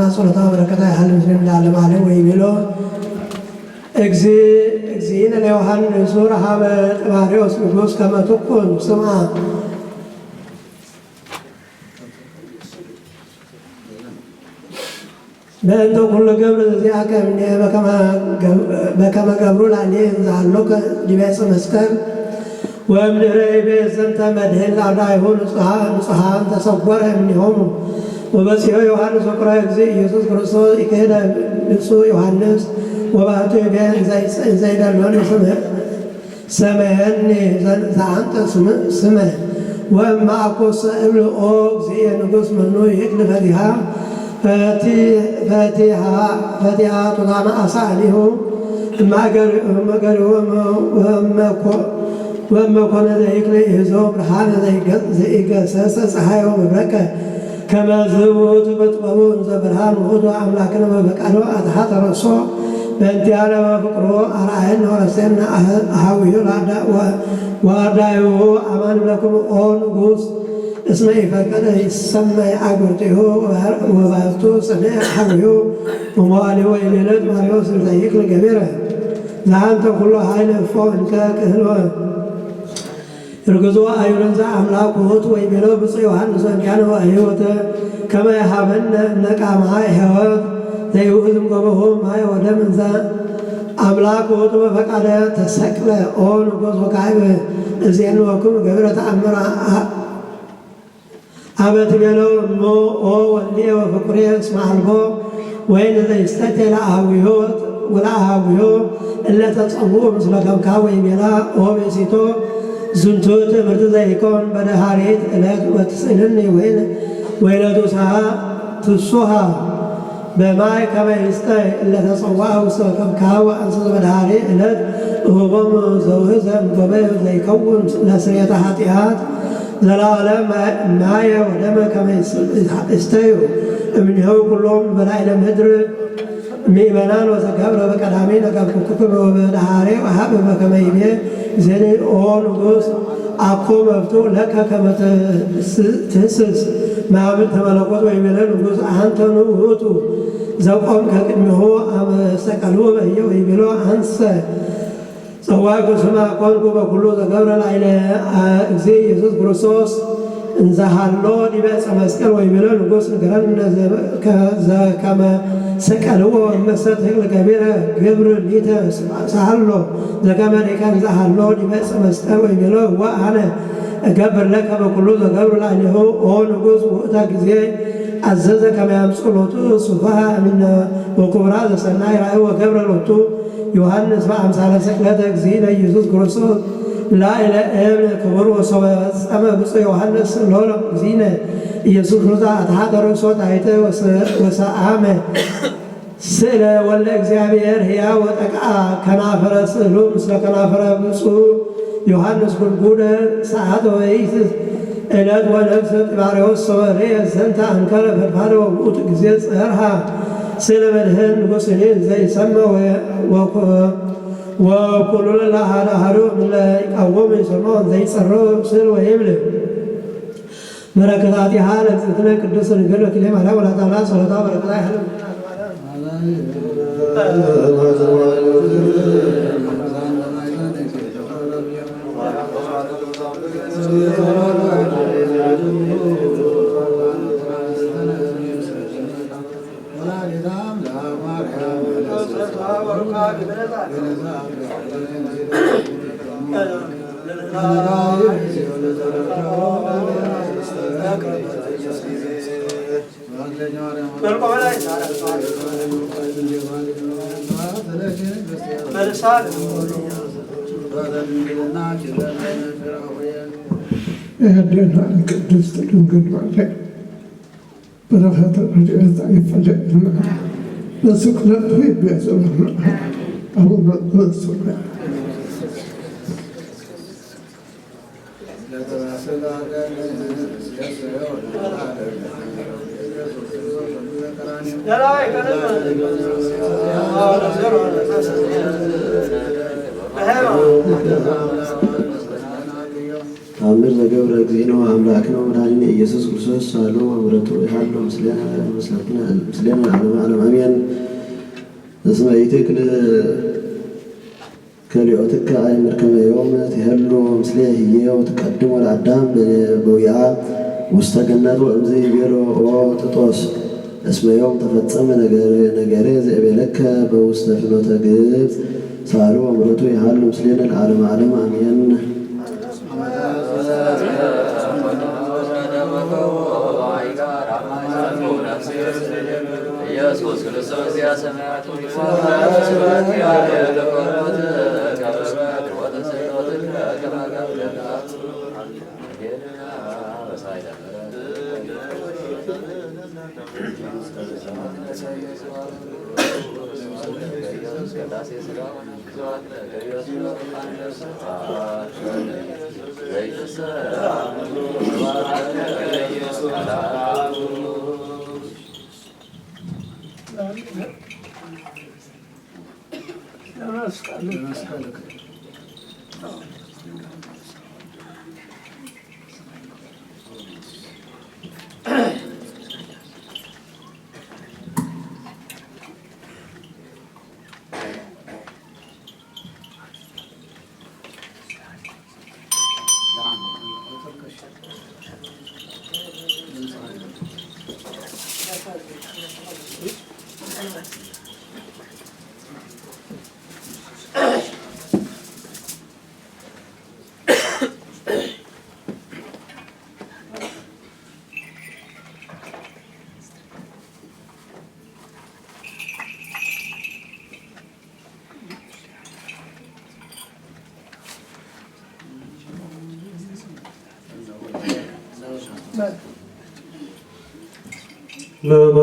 ላጣና ጸሎታ በረከታ ያህል ምስል እንዳለም አለ ወይ ብሎ እግዚእነ ለዮሐንስ ረሃበ ጥባርዮስ ንጉሥ ከመ ትኩን ስማ በእንተ ኩሉ ገብር ዘዚአከ እምኔ በከመ ገብሩ ላዕሌ እንዘሃሎ ዲበ ዕፀ መስቀል ወእምድኅረ ይቤ ዘንተ መድኅን ለአርዳኢሁ ንጹሐን ተሰወረ እምኔሆሙ ወበጺሖ ዮሐንስ ወቁራ እግዚእ ኢየሱስ ክርስቶስ ይክህደ ብፁዕ ዮሐንስ ወባሕቱ ይቤ እንዘ ይደልወኒ ሰመየኒ ዘአንተ ስመ ወእመ አኮሰ እብል ኦ እግዚእየ ንጉሥ መኑ ይእክል ፈቲሃ ቱታነ አሳኒሁ እማገሪሁ ወእመኮነ ዘይክል ይዞ ብርሃነ ዘይገሰሰ ፀሐዮ መብረቀ ከመ ዝውእቱ በጥበቡ እንዘ ብርሃን ውእቱ አምላክነ በፈቃዱ አትሐተ ርእሶ በእንቲአነ በፍቅሩ አርአየነ ወረሰየነ አኀዊሁ ወአርዳኢሁ አማን ለክሙ ኦ ንጉሥ እስመ ኢፈቀደ ይሰመይ አግብርቲሁ ወባሕቱ ጽንዕ አኀዊሁ ወመዋዕሊሁ ወኢሌለት ማርዮስ እንዘ ይክል ገቢረ ዘአንተ ኩሉ ኃይል እፎ እንከ ክህሎ እርግዞ አዩን ዘአምላክ ውእቱ ወይቤሎ ብፁዕ ዮሐንስ ወእንቲአነ ወሕይወተ ከመ ይሃበነ እምነቃማ ሕይወት ዘይውእቱ እምገበሆ ማየ ወደም እንዘ አምላክ ውእቱ በፈቃደ ተሰቅለ ኦ ንጉሥ ወካዕበ እዜንወክሙ ገቢረ ተአምረ አበ ትቤሎ እሞ ኦ ወልድየ ወፍቁሬ እስመ አልቦ ወይን ዘይስተትየ ለአኀዊሁ እለ ተጸውዑ ምስለ ከብካብ ወይቤላ ኦ ብእሲቶ ዝንቱ ትምህርት ዘይኮን በደሃሪት ዕለት ወትስእልኒ ወይነቱስሃ ትሱሃ በማይ ከመ ይስጠይ እለ ተጸውዐ ውስተ ከብካብ ወአንስት በደሃሪ ዕለት እሁቦሙ ዘውህዘ እምገበዩ ዘይከውን ለስርየተ ኃጢአት ዘላለም ማየ ወደመ ከመ ይስተዩ እምኔሁ ኩሎም በላዕለ ምድር ምእመናን ወዘገብረ በቀዳሚ ነገርኩክሙ ወበዳሃሬ ወሀበ በከመ ይቤ ዘኔ ኦ ንጉሥ አኮ መብቱ ለከ ከመ ትህስስ ማዕበል ተመለኮት ወይቤለ ንጉሥ አንተኑ ውእቱ ዘቆምከ ቅድሜሁ አመ ሰቀሉ በህየ ወይቤሎ አንሰ ጸዋዕኩ ስማ ኮንኩ በኩሉ ዘገብረ ላዕለ እግዚእ ኢየሱስ ክርስቶስ እንዘሃሎ ዲበ ዕፀ መስቀል ወይቤሎ ንጉሥ ንገረነ ከመ ሰቀልዎ እመሰ ትክል ገቢረ ግብር ሊተ ሳሃሎ ዘከመ ሊቀ እንዘሃሎ ዲበ ዕፀ መስቀል ወይቤሎ ወአነ እገብር ለከ በኩሉ ዘገብሩ ላዕሌሁ ኦ ንጉሥ ውእተ ጊዜ አዘዘ ከመ ያምጽኡ ሎቱ ሱፋሃ እምነ ወኩብራ ዘሰናይ ራእዩ ወገብረ ሎቱ ዮሐንስ በአምሳለ ስቅለተ እግዚእነ ኢየሱስ ክርስቶስ ላዕለ እብን ክቡር ወሶበ ፈጸመ ብፁዕ ዮሐንስ ሎለ እግዚእነ ኢየሱስ ክርስቶስ አትሐተ ርእሶ ታሕተ ወሰአመ ስእለ ወልደ እግዚአብሔር ሕያው ወጠቅዓ ከናፈረ ስእሉ ምስለ ከናፈረ ብፁዕ ዮሐንስ ጉድጉደ ሰዓተ ወይት ዕለት ወነግሠ ጢባርዮስ ሶበሬ ዘንተ አንከረ ፈድፋደ ወውእቱ ጊዜ ጸርሃ ስእለ መድኅን ንጉሥኒ ዘይሰመ ወኩሉ ለአሐዱ አሐዱ እምእለ ይቃወሙ ይሰምዑ ዘይጸርሑ ስእለ ወይብል በረከታቲሃ ለእግዝእትነ ቅድስት ድንግል ወክልኤ ማርያም ወላዲተ አምላክ ጸሎታ በረከታ ያህል يهدينا القدس ድንግል ማርያም በረከተ ረድኤታ ይፈለግልና በስቅለቱ ይቤዘልና አቡነ ዘበሰማያት ተአምር ዘገብረ እግዚእነ አምላክነ ወመድኃኒነ ኢየሱስ ክርስቶስ ሳሉ ወምሕረቱ ይሃሉ ምስሌነ ዓለመ ዓለም አሜን። እስመ ኢትክል ከሊኦትከ አእምር ከመ ዮም ትሄሉ ምስሌ ህዬው ትቀድሞ ለአዳም በውያ ውስተ ገነት ወእምዝ ይቤሎ ኦ ጥጦስ እስመ ዮም ተፈጸመ ነገሬ ዘእቤለከ በውስተ ፍኖተ ግብፅ ሳሉ ወምሕረቱ ይሃሉ ምስሌነ ለዓለመ ዓለም አሜን። ኢየሱስ ክርስቶስ ያሰማያት Nam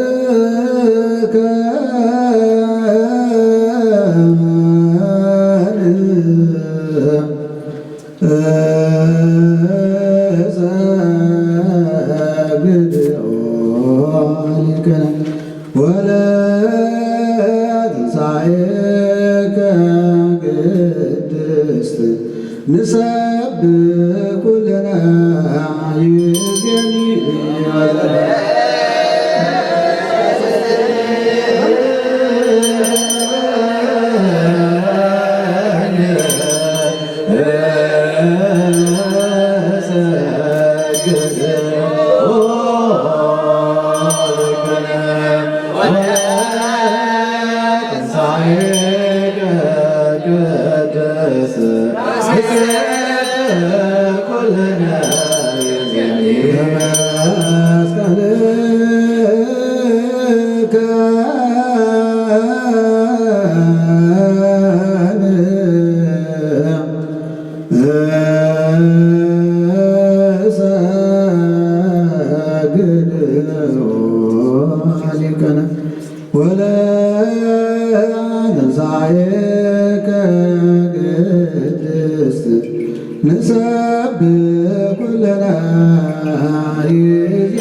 ለመስቀልከ ወለትንሣኤከ ቅድስት ንሰብክ ኩለነ ይእዜኒ ወለትንሣኤከ ቅድስት ንሰብክ ኩለነ ይእዜኒ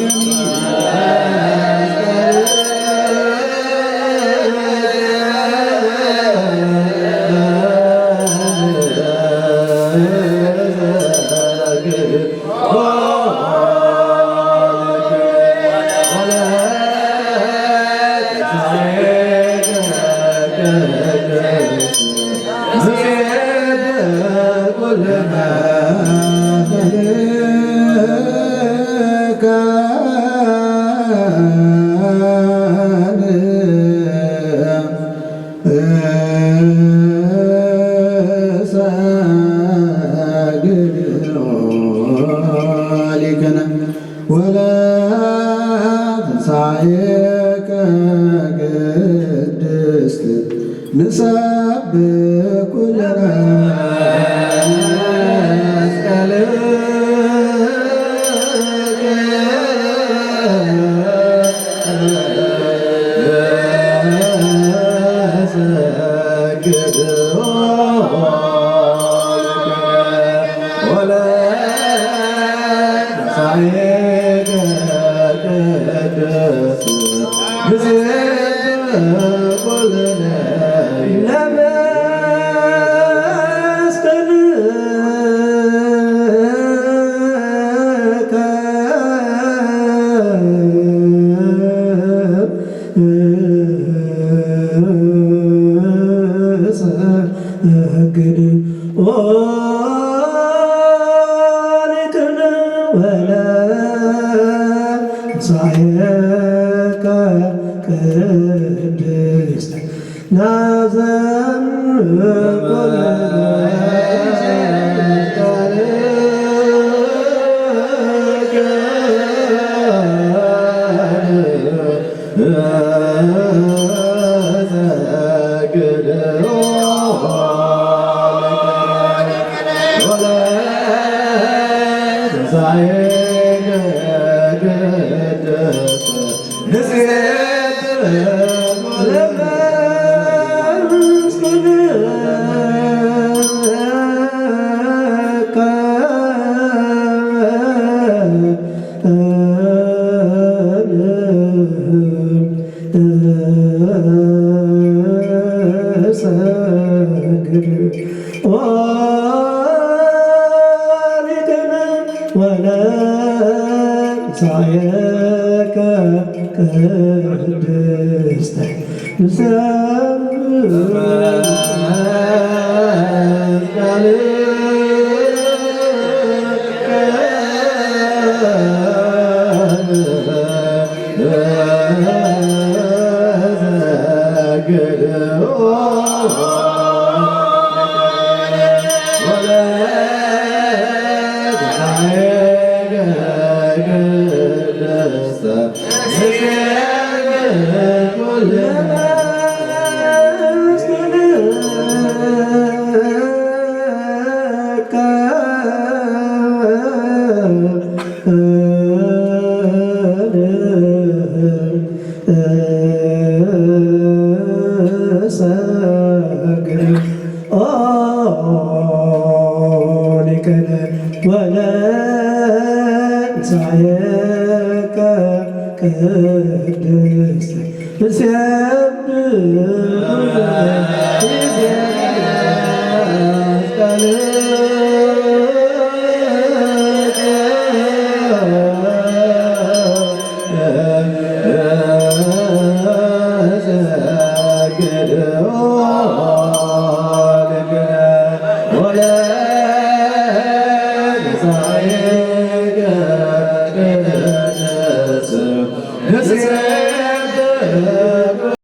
ወለትንሣኤከ ቅድስት ንሰብክ ኩለነ ወለትንሣኤከ ቅድስት ናዘምር ወለትንሣኤከ ቅድስት ወለንሳየከ ቅድስት